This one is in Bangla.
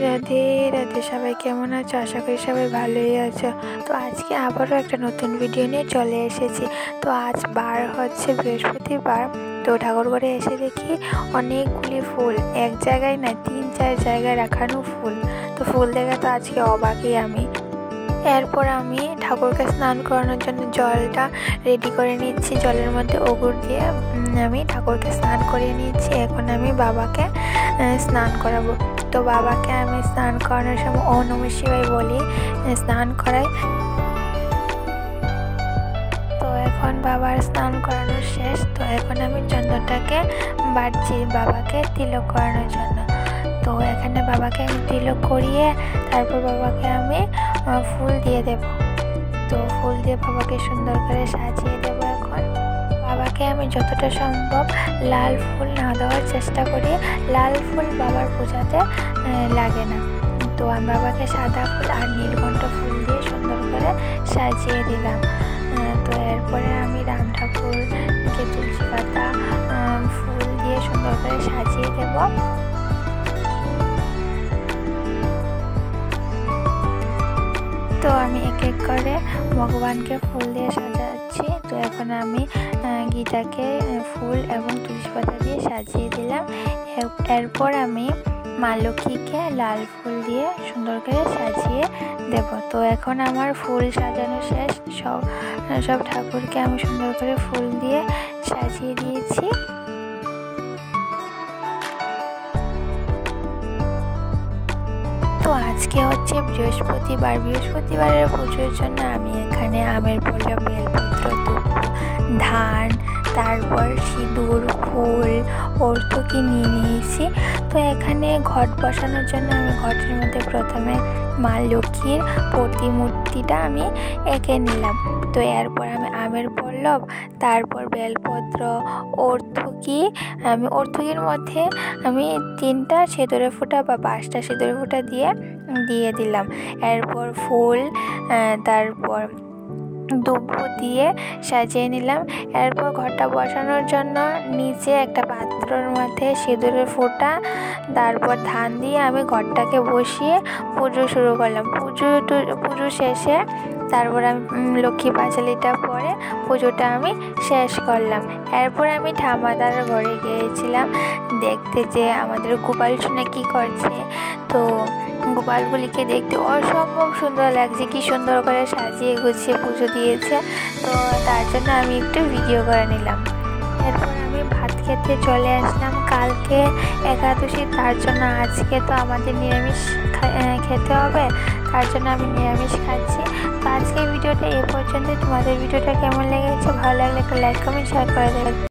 রাধে রাধে, সবাই কেমন আছো? আশা করি সবাই ভালোই আছো। তো আজকে আবারও একটা নতুন ভিডিও নিয়ে চলে এসেছি। তো আজ বার হচ্ছে বৃহস্পতিবার। তো ঠাকুরঘরে এসে দেখি অনেকগুলি ফুল, এক জায়গায় না 3-4 জায়গায় রাখানো ফুল। তো ফুল দেখে তো আজকে অবাকই আমি। এরপর আমি ঠাকুরকে স্নান করানোর জন্য জলটা রেডি করে নিচ্ছি। জলের মধ্যে অগুর দিয়ে আমি ঠাকুরকে স্নান করিয়ে নিচ্ছি। এখন আমি বাবাকে স্নান করাবো। তো বাবাকে আমি স্নান করানোর সময় ওম নমঃ শিবায় বলি স্নান করাই। তো এখন বাবার স্নান করানো শেষ। তো এখন আমি চন্দনটাকে বাড়ছি বাবাকে তিলক করানোর জন্য। তো এখানে বাবাকে আমি তিলক করিয়ে তারপর বাবাকে আমি ফুল দিয়ে দেব। তো ফুল দিয়ে বাবাকে সুন্দর করে সাজিয়ে দেব। এখন বাবাকে আমি যতটা সম্ভব লাল ফুল না দেওয়ার চেষ্টা করি। লাল ফুল বাবার পূজাতে লাগে না। তো আমি বাবাকে সাদা ফুল আর নীলকণ্ঠ ফুল দিয়ে সুন্দর করে সাজিয়ে দিলাম। তো এরপরে আমি রাম ঠাকুরকে তুলসী পাতা ফুল দিয়ে সুন্দর করে সাজিয়ে দেব। তো আমি এক এক করে ভগবানকে ফুল দিয়ে সাজাচ্ছি। তো এখন আমি গীতাকে ফুল এবং তুলসী পাতা দিয়ে সাজিয়ে দিলাম। এরপর আমি মা লক্ষ্মীকে লাল ফুল দিয়ে সুন্দর করে সাজিয়ে দেব। তো এখন আমার ফুল সাজানো শেষ। সব ঠাকুরকে আমি সুন্দর করে ফুল দিয়ে সাজিয়ে দিয়েছি। তো আজকে হচ্ছে বৃহস্পতিবার। বৃহস্পতিবারের পুজোর জন্য আমি এখানে আমের পল্লব, বেলপত্র, ধূপ, ধান, তারপর সিঁদুর, ফুল, অর্থকি নিয়ে নিয়েছি। তো এখানে ঘট বসানোর জন্য আমি ঘটের মধ্যে প্রথমে মা লক্ষ্মীর প্রতিমূর্তিটা আমি এঁকে নিলাম। তো এরপর আমি আমের পল্লব, তারপর বেলপত্র, অর্থকি, আমি অর্থকির মধ্যে আমি 3টা সিঁদুরের ফোঁটা বা 5টা সিঁদুরের ফোঁটা দিয়ে দিলাম। এরপর ফুল, তারপর ধূপ দিয়ে সাজিয়ে নিলাম। এরপর ঘরটা বসানোর জন্য নিচে একটা পাত্রের মধ্যে সিঁদুরের ফোঁটা, তারপর ধান দিয়ে আমি ঘরটাকে বসিয়ে পুজো শুরু করলাম। পুজো শেষে তারপর আমি লক্ষ্মী পাঁচালিটা পরে পুজোটা আমি শেষ করলাম। এরপর আমি ঠাম্মাদার ঘরে গিয়েছিলাম দেখতে যে আমাদের গোপাল সোনা কী করছে। তো গোপালগুলিকে দেখতে অসম্ভব সুন্দর লাগছে, কি সুন্দর করে সাজিয়ে গুছিয়ে পুজো দিয়েছে। তো তার জন্য আমি একটু ভিডিও করে নিলাম। এরপর আমি ভাত খেতে চলে আসলাম। কালকে একাদশী, তার জন্য আজকে তো আমাদের নিরামিষ খেতে হবে, তার জন্য আমি নিরামিষ খাচ্ছি। তো আজকে ভিডিওটা এ পর্যন্ত। তোমাদের ভিডিওটা কেমন লেগেছে? ভালো লাগলে একটা লাইক, কমেন্ট, শেয়ার করে দেবে।